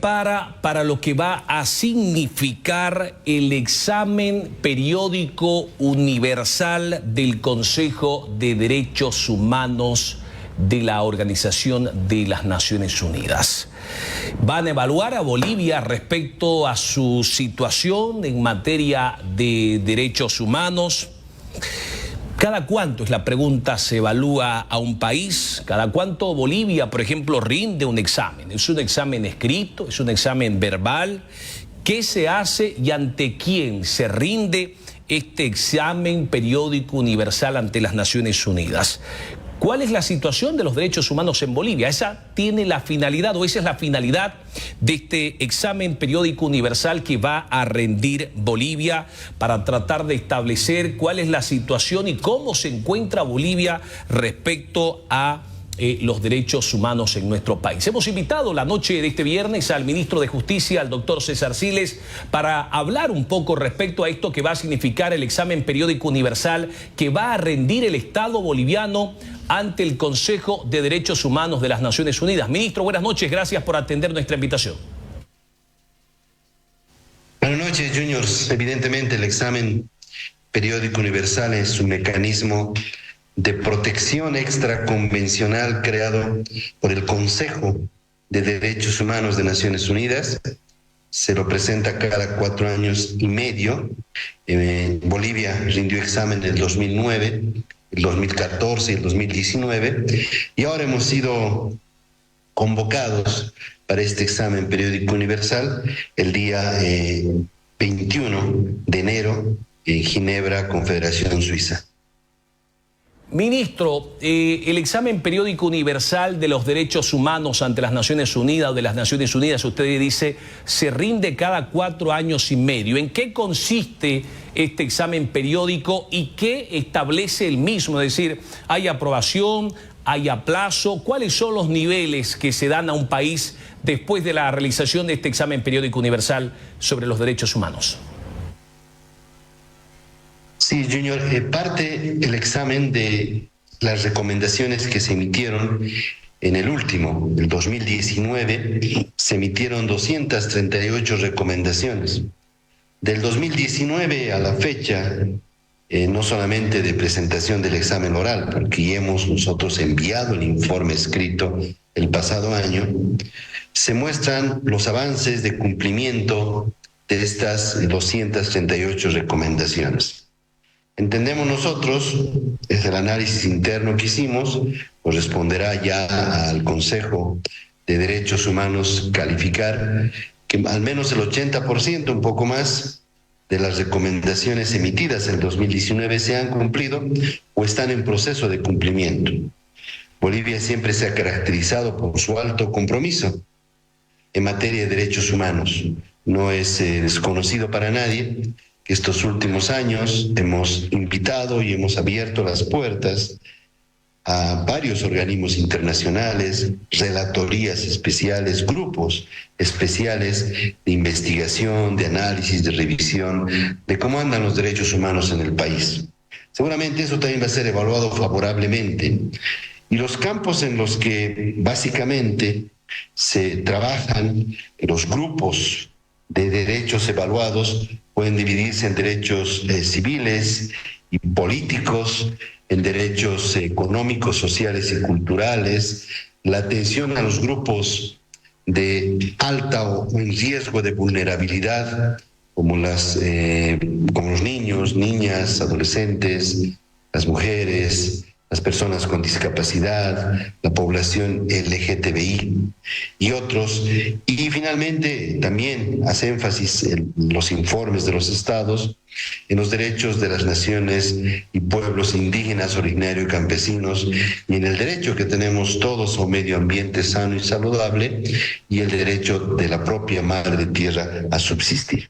Para lo que va a significar el examen periódico universal del Consejo de Derechos Humanos de la Organización de las Naciones Unidas. Van a evaluar a Bolivia respecto a su situación en materia de derechos humanos. ¿Cada cuánto, es la pregunta, se evalúa a un país? ¿Cada cuánto Bolivia, por ejemplo, rinde un examen? ¿Es un examen escrito? ¿Es un examen verbal? ¿Qué se hace y ante quién se rinde este examen periódico universal ante las Naciones Unidas? ¿Cuál es la situación de los derechos humanos en Bolivia? Esa tiene la finalidad, o esa es la finalidad de este examen periódico universal que va a rendir Bolivia para tratar de establecer cuál es la situación y cómo se encuentra Bolivia respecto a los derechos humanos en nuestro país. Hemos invitado la noche de este viernes al ministro de Justicia, al doctor César Siles, para hablar un poco respecto a esto que va a significar el examen periódico universal que va a rendir el Estado boliviano ante el Consejo de Derechos Humanos de las Naciones Unidas. Ministro, buenas noches, gracias por atender nuestra invitación. Buenas noches, Juniors. Evidentemente el examen periódico universal es un mecanismo de protección extraconvencional creado por el Consejo de Derechos Humanos de Naciones Unidas. Se lo presenta cada 4 años y medio. Bolivia rindió examen en el 2009, el 2014 y el 2019, y ahora hemos sido convocados para este examen periódico universal el día 21 de enero en Ginebra, Confederación Suiza. Ministro, el examen periódico universal de los derechos humanos ante las Naciones Unidas o de las Naciones Unidas, usted dice, se rinde cada 4 años y medio. ¿En qué consiste este examen periódico y qué establece el mismo? Es decir, ¿hay aprobación, hay aplazo? ¿Cuáles son los niveles que se dan a un país después de la realización de este examen periódico universal sobre los derechos humanos? Sí, Junior, parte el examen de las recomendaciones que se emitieron en el último, el 2019, se emitieron 238 recomendaciones. Del 2019 a la fecha, no solamente de presentación del examen oral, porque hemos nosotros enviado el informe escrito el pasado año, se muestran los avances de cumplimiento de estas 238 recomendaciones. Entendemos nosotros, es el análisis interno que hicimos, corresponderá ya al Consejo de Derechos Humanos calificar que al menos el 80%, un poco más, de las recomendaciones emitidas en 2019 se han cumplido o están en proceso de cumplimiento. Bolivia siempre se ha caracterizado por su alto compromiso en materia de derechos humanos. No es desconocido para nadie que estos últimos años hemos invitado y hemos abierto las puertas a varios organismos internacionales, relatorías especiales, grupos especiales de investigación, de análisis, de revisión, de cómo andan los derechos humanos en el país. Seguramente eso también va a ser evaluado favorablemente. Y los campos en los que básicamente se trabajan los grupos de derechos evaluados pueden dividirse en derechos civiles y políticos, en derechos económicos, sociales y culturales, la atención a los grupos de alta o en riesgo de vulnerabilidad, como los niños, niñas, adolescentes, las mujeres, las personas con discapacidad, la población LGTBI y otros. Y finalmente también hace énfasis en los informes de los estados en los derechos de las naciones y pueblos indígenas, originarios y campesinos, y en el derecho que tenemos todos a un medio ambiente sano y saludable, y el derecho de la propia madre tierra a subsistir.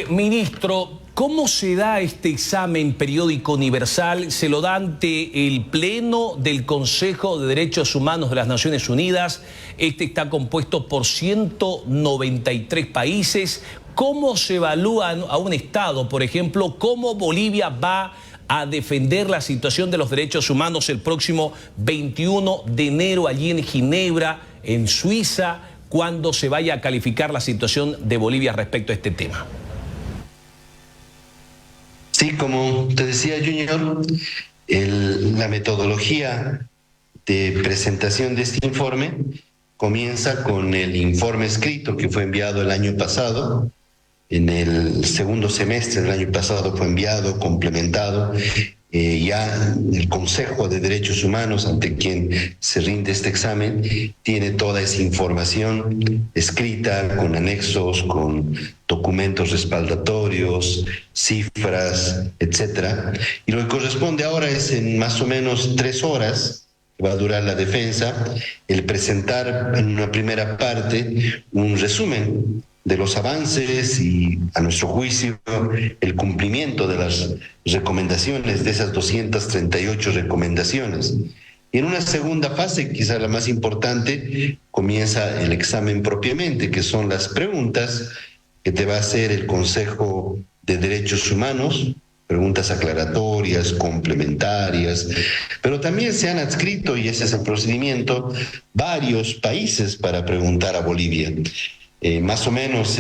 Ministro, ¿cómo se da este examen periódico universal? ¿Se lo da ante el Pleno del Consejo de Derechos Humanos de las Naciones Unidas? Este está compuesto por 193 países. ¿Cómo se evalúa a un Estado, por ejemplo, cómo Bolivia va a defender la situación de los derechos humanos el próximo 21 de enero allí en Ginebra, en Suiza? cuando se vaya a calificar la situación de Bolivia respecto a este tema. Sí, como te decía, Junior, la metodología de presentación de este informe comienza con el informe escrito que fue enviado el año pasado. En el segundo semestre del año pasado fue enviado, complementado. Ya el Consejo de Derechos Humanos, ante quien se rinde este examen, tiene toda esa información escrita, con anexos, con documentos respaldatorios, cifras, etcétera. Y lo que corresponde ahora es, en más o menos 3 horas, que va a durar la defensa, el presentar en una primera parte un resumen de los avances y, a nuestro juicio, el cumplimiento de las recomendaciones, de esas 238 recomendaciones. Y en una segunda fase, quizá la más importante, comienza el examen propiamente, que son las preguntas que te va a hacer el Consejo de Derechos Humanos, preguntas aclaratorias, complementarias, pero también se han adscrito, y ese es el procedimiento, varios países para preguntar a Bolivia. Más o menos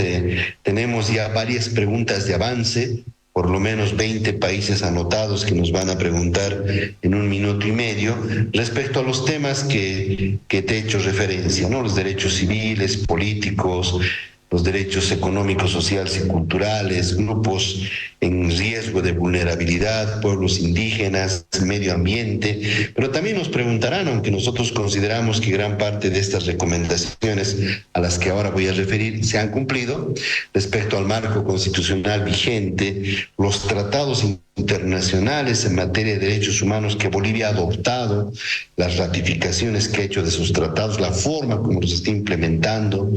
tenemos ya varias preguntas de avance, por lo menos 20 países anotados que nos van a preguntar en 1 minuto y medio respecto a los temas que te he hecho referencia, ¿no? Los derechos civiles, políticos, los derechos económicos, sociales y culturales, grupos en riesgo de vulnerabilidad, pueblos indígenas, medio ambiente, pero también nos preguntarán, aunque nosotros consideramos que gran parte de estas recomendaciones a las que ahora voy a referir se han cumplido, respecto al marco constitucional vigente, los tratados internacionales en materia de derechos humanos que Bolivia ha adoptado, las ratificaciones que ha hecho de sus tratados, la forma como los está implementando,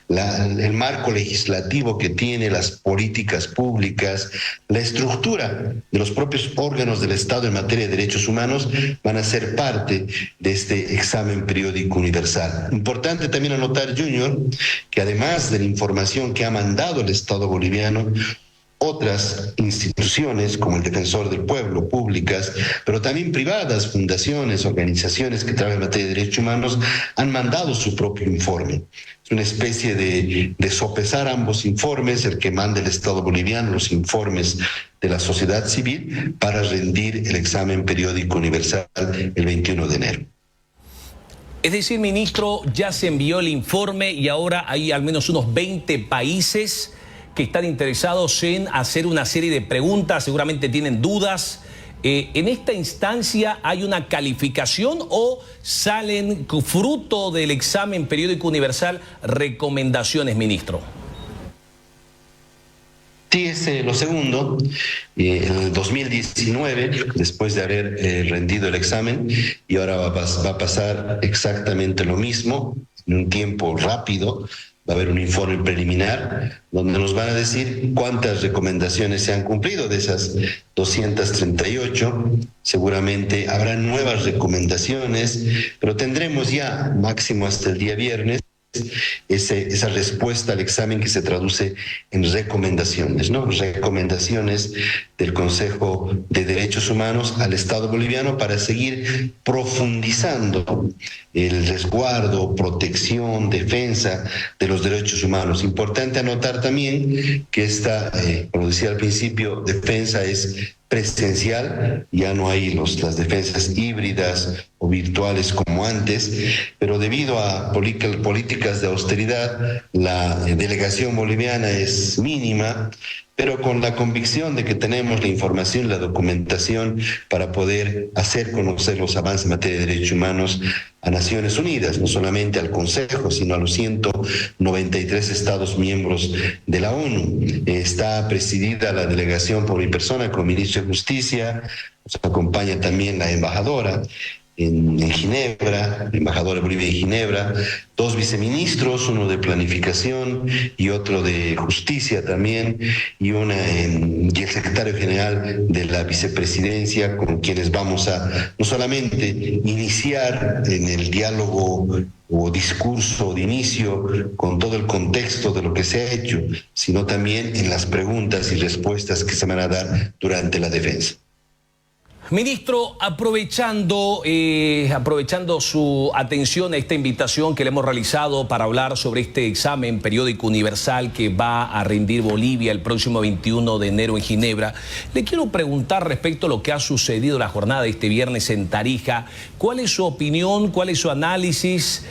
el marco legislativo que tiene, las políticas públicas, la estructura de los propios órganos del Estado en materia de derechos humanos van a ser parte de este examen periódico universal. Importante también anotar, Junior, que además de la información que ha mandado el Estado boliviano, otras instituciones como el Defensor del Pueblo, públicas, pero también privadas, fundaciones, organizaciones que trabajan en materia de derechos humanos, han mandado su propio informe. Es una especie de sopesar ambos informes, el que manda el Estado boliviano, los informes de la sociedad civil, para rendir el examen periódico universal el 21 de enero. Es decir, ministro, ya se envió el informe y ahora hay al menos unos 20 países que están interesados en hacer una serie de preguntas, seguramente tienen dudas. ¿En esta instancia hay una calificación o salen fruto del examen periódico universal recomendaciones, ministro? Sí, es lo segundo. En el 2019, después de haber rendido el examen, y ahora va a pasar exactamente lo mismo, en un tiempo rápido. Va a haber un informe preliminar donde nos van a decir cuántas recomendaciones se han cumplido de esas 238. Seguramente habrá nuevas recomendaciones, pero tendremos ya máximo hasta el día viernes esa respuesta al examen que se traduce en recomendaciones, ¿no? Recomendaciones del Consejo de Derechos Humanos al Estado boliviano para seguir profundizando el resguardo, protección, defensa de los derechos humanos. Importante anotar también que esta, como decía al principio, defensa es presencial, ya no hay las defensas híbridas o virtuales como antes, pero debido a políticas de austeridad, la delegación boliviana es mínima, pero con la convicción de que tenemos la información, la documentación para poder hacer conocer los avances en materia de derechos humanos a Naciones Unidas, no solamente al Consejo, sino a los 193 Estados miembros de la ONU. Está presidida la delegación por mi persona como ministro de Justicia, nos acompaña también la embajadora en Ginebra, el embajador de Bolivia en Ginebra, 2 viceministros, uno de Planificación y otro de Justicia también, y el secretario general de la vicepresidencia, con quienes vamos a no solamente iniciar en el diálogo o discurso de inicio con todo el contexto de lo que se ha hecho, sino también en las preguntas y respuestas que se van a dar durante la defensa. Ministro, aprovechando su atención a esta invitación que le hemos realizado para hablar sobre este examen periódico universal que va a rendir Bolivia el próximo 21 de enero en Ginebra, le quiero preguntar respecto a lo que ha sucedido en la jornada de este viernes en Tarija. ¿Cuál es su opinión? ¿Cuál es su análisis?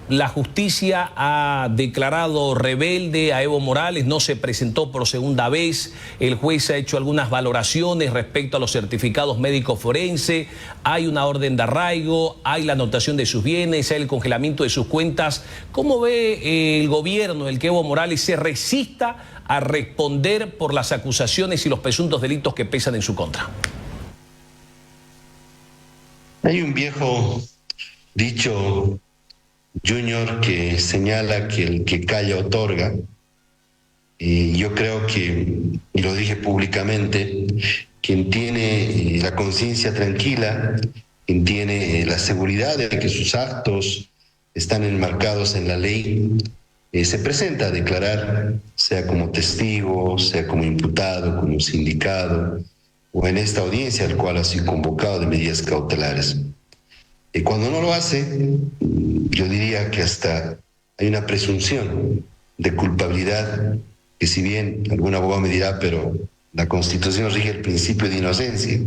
La justicia ha declarado rebelde a Evo Morales, no se presentó por segunda vez, el juez ha hecho algunas valoraciones respecto a los certificados médicos forenses, hay una orden de arraigo, hay la anotación de sus bienes, hay el congelamiento de sus cuentas. ¿Cómo ve el gobierno, el que Evo Morales se resista a responder por las acusaciones y los presuntos delitos que pesan en su contra? Hay un viejo dicho, Junior, que señala que el que calla otorga. Y yo creo que, y lo dije públicamente, quien tiene la conciencia tranquila, quien tiene la seguridad de que sus actos están enmarcados en la ley, se presenta a declarar, sea como testigo, sea como imputado, como sindicado, o en esta audiencia al cual ha sido convocado de medidas cautelares. Y cuando no lo hace, yo diría que hasta hay una presunción de culpabilidad, que si bien algún abogado me dirá, pero la Constitución rige el principio de inocencia,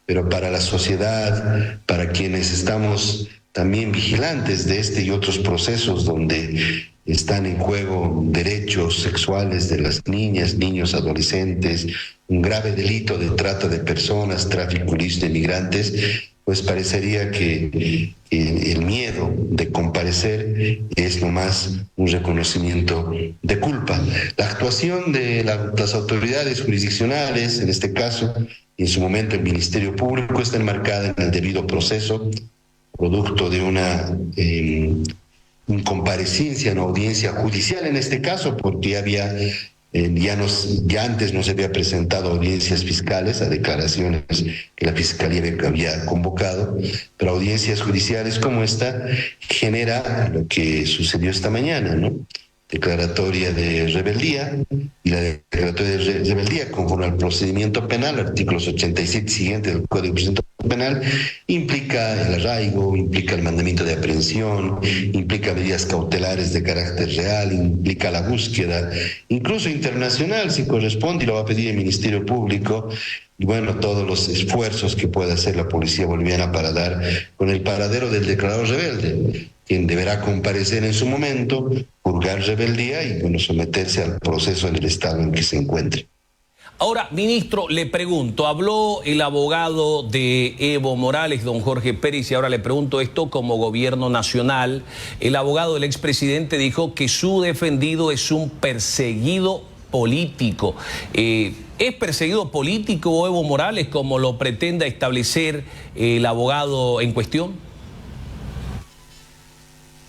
pero para la sociedad, para quienes estamos también vigilantes de este y otros procesos donde están en juego derechos sexuales de las niñas, niños, adolescentes, un grave delito de trata de personas, tráfico ilícito de migrantes, pues parecería que el miedo de comparecer es nomás un reconocimiento de culpa. La actuación de las autoridades jurisdiccionales, en este caso, y en su momento el Ministerio Público, está enmarcada en el debido proceso, producto de una incomparecencia en audiencia judicial, en este caso, porque había... ya antes no se había presentado audiencias fiscales a declaraciones que la Fiscalía había convocado, pero audiencias judiciales como esta genera lo que sucedió esta mañana, ¿no? Declaratoria de rebeldía, y la declaratoria de rebeldía, conforme al procedimiento penal, artículos 87 siguientes del Código de Procedimiento Penal, implica el arraigo, implica el mandamiento de aprehensión, implica medidas cautelares de carácter real, implica la búsqueda, incluso internacional, si corresponde, y lo va a pedir el Ministerio Público, y bueno, todos los esfuerzos que pueda hacer la policía boliviana para dar con el paradero del declarado rebelde, quien deberá comparecer en su momento, purgar rebeldía y bueno, someterse al proceso en el estado en que se encuentre. Ahora, ministro, le pregunto, habló el abogado de Evo Morales, don Jorge Pérez, y ahora le pregunto esto como gobierno nacional. El abogado del expresidente dijo que su defendido es un perseguido político. ¿Es perseguido político Evo Morales como lo pretenda establecer el abogado en cuestión?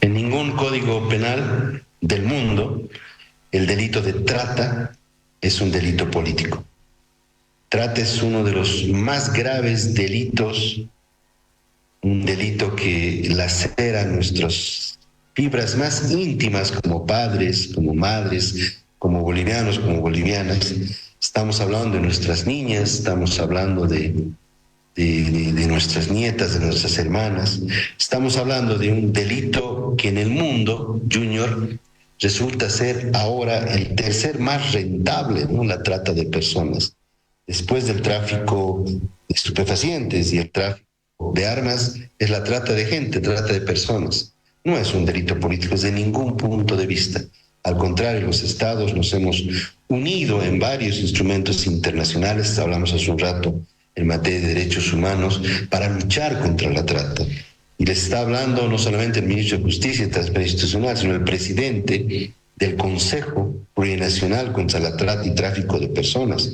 En ningún código penal del mundo el delito de trata es un delito político. Trata es uno de los más graves delitos, un delito que lacera nuestras fibras más íntimas como padres, como madres, como bolivianos, como bolivianas. Estamos hablando de nuestras niñas, estamos hablando de nuestras nietas, de nuestras hermanas. Estamos hablando de un delito que en el mundo, Junior, resulta ser ahora el tercer más rentable, ¿no? La trata de personas. Después del tráfico de estupefacientes y el tráfico de armas, es la trata de gente, trata de personas. No es un delito político desde ningún punto de vista. Al contrario, los estados nos hemos unido en varios instrumentos internacionales, hablamos hace un rato, en materia de derechos humanos, para luchar contra la trata. Y les está hablando no solamente el ministro de Justicia y Transparencia Institucional, sino el presidente del Consejo Plurinacional contra la Trata y Tráfico de Personas.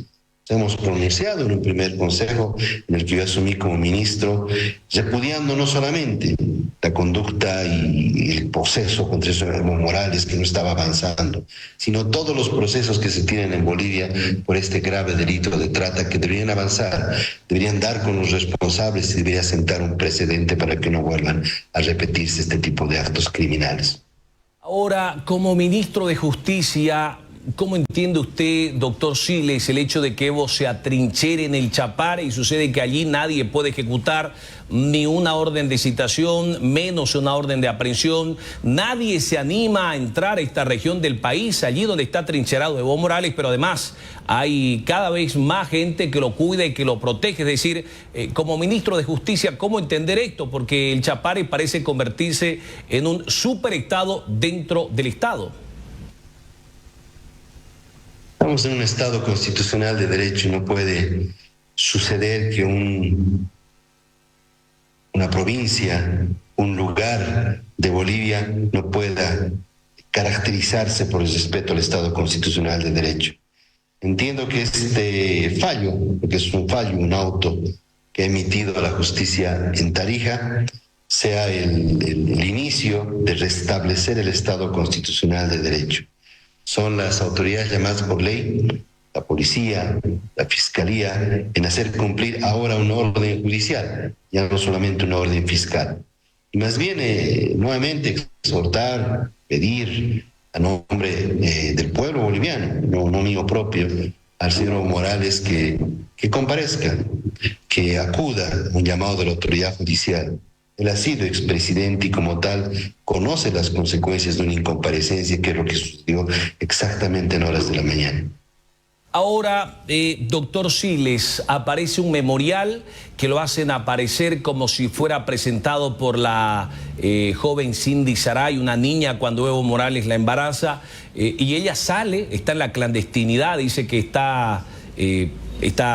Hemos pronunciado en un primer consejo en el que yo asumí como ministro, repudiando no solamente la conducta y el proceso contra Evo Morales, que no estaba avanzando, sino todos los procesos que se tienen en Bolivia por este grave delito de trata, que deberían avanzar, deberían dar con los responsables y debería sentar un precedente para que no vuelvan a repetirse este tipo de actos criminales. Ahora, como ministro de Justicia, ¿cómo entiende usted, doctor Siles, el hecho de que Evo se atrinchere en el Chapare y sucede que allí nadie puede ejecutar ni una orden de citación, menos una orden de aprehensión? Nadie se anima a entrar a esta región del país, allí donde está atrincherado Evo Morales, pero además hay cada vez más gente que lo cuida y que lo protege. Es decir, como ministro de Justicia, ¿cómo entender esto? Porque el Chapare parece convertirse en un superestado dentro del Estado. Estamos en un Estado constitucional de derecho y no puede suceder que una provincia, un lugar de Bolivia no pueda caracterizarse por el respeto al Estado constitucional de derecho. Entiendo que este fallo, porque es un fallo, un auto que ha emitido la justicia en Tarija, sea el inicio de restablecer el Estado constitucional de derecho. Son las autoridades llamadas por ley, la policía, la fiscalía, en hacer cumplir ahora una orden judicial, ya no solamente una orden fiscal. Y más bien, nuevamente, exhortar, pedir a nombre del pueblo boliviano, no mío propio, al señor Morales que comparezca, que acuda a un llamado de la autoridad judicial. Él ha sido expresidente y como tal conoce las consecuencias de una incomparecencia, que es lo que sucedió exactamente en horas de la mañana. Ahora, doctor Siles, aparece un memorial que lo hacen aparecer como si fuera presentado por la joven Cindy Saray, una niña, cuando Evo Morales la embaraza, y ella sale, está en la clandestinidad, dice que está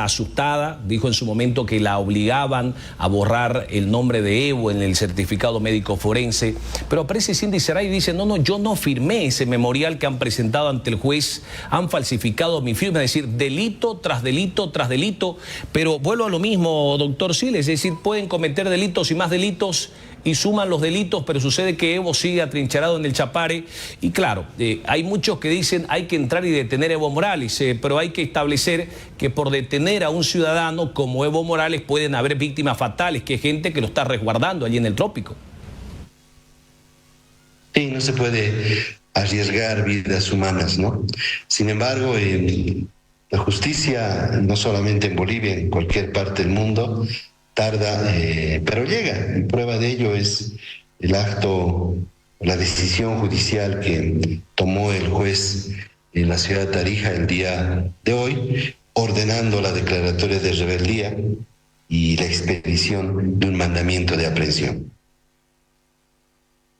asustada, dijo en su momento que la obligaban a borrar el nombre de Evo en el certificado médico forense, pero aparece Cindy Saray y dice, no, yo no firmé ese memorial que han presentado ante el juez, han falsificado mi firma, es decir, delito tras delito tras delito. Pero vuelvo a lo mismo, doctor Siles, es decir, pueden cometer delitos y más delitos y suman los delitos, pero sucede que Evo sigue atrincherado en el Chapare. Y claro, hay muchos que dicen hay que entrar y detener a Evo Morales, pero hay que establecer que por detener a un ciudadano como Evo Morales pueden haber víctimas fatales, que es gente que lo está resguardando allí en el trópico. Sí, no se puede arriesgar vidas humanas, ¿no? Sin embargo, la justicia, no solamente en Bolivia, en cualquier parte del mundo, tarda, pero llega. Y prueba de ello es el acto, la decisión judicial que tomó el juez en la ciudad de Tarija el día de hoy, ordenando la declaratoria de rebeldía y la expedición de un mandamiento de aprehensión.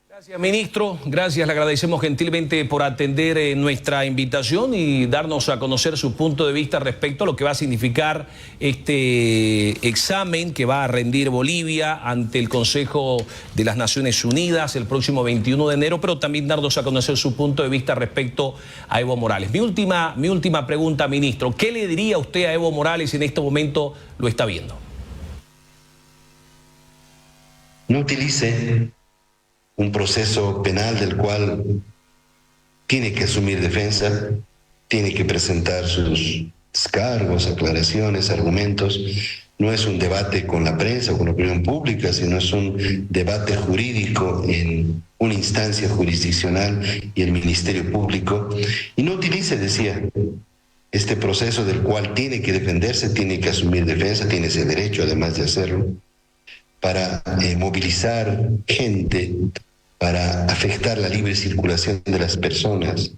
Gracias, ministro. Gracias, le agradecemos gentilmente por atender nuestra invitación y darnos a conocer su punto de vista respecto a lo que va a significar este examen que va a rendir Bolivia ante el Consejo de las Naciones Unidas el próximo 21 de enero, pero también darnos a conocer su punto de vista respecto a Evo Morales. Mi última pregunta, ministro. ¿Qué le diría usted a Evo Morales si en este momento lo está viendo? No utilice un proceso penal del cual tiene que asumir defensa, tiene que presentar sus descargos, aclaraciones, argumentos. No es un debate con la prensa o con la opinión pública, sino es un debate jurídico en una instancia jurisdiccional y el Ministerio Público. Y no utilice, decía, este proceso del cual tiene que defenderse, tiene que asumir defensa, tiene ese derecho además de hacerlo, para movilizar gente, para afectar la libre circulación de las personas,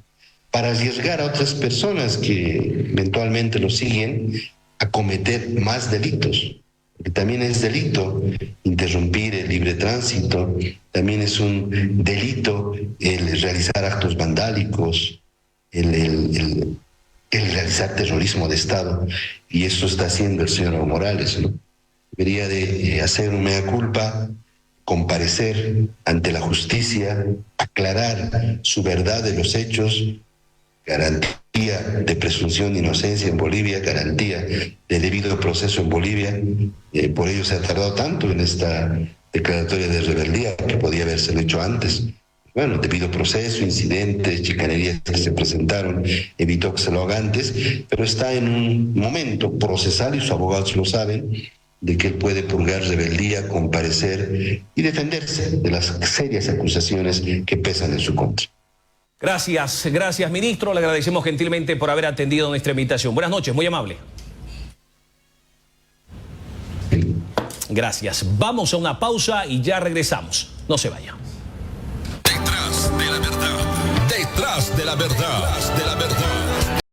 para arriesgar a otras personas que eventualmente lo siguen a cometer más delitos. Porque también es delito interrumpir el libre tránsito, también es un delito el realizar actos vandálicos, el realizar terrorismo de Estado, y eso está haciendo el señor Evo Morales, ¿no? Debería de hacer un mea culpa, comparecer ante la justicia, aclarar su verdad de los hechos, garantía de presunción de inocencia en Bolivia, garantía de debido proceso en Bolivia. Por ello se ha tardado tanto en esta declaratoria de rebeldía, que podía haberse hecho antes. Bueno, debido proceso, incidentes, chicanerías que se presentaron, evitó que se lo haga antes, pero está en un momento procesal, y sus abogados lo saben, de que él puede purgar rebeldía, comparecer y defenderse de las serias acusaciones que pesan en su contra. Gracias, gracias, ministro. Le agradecemos gentilmente por haber atendido nuestra invitación. Buenas noches, muy amable. Gracias. Vamos a una pausa y ya regresamos. No se vaya. Detrás de la verdad. Detrás de la verdad.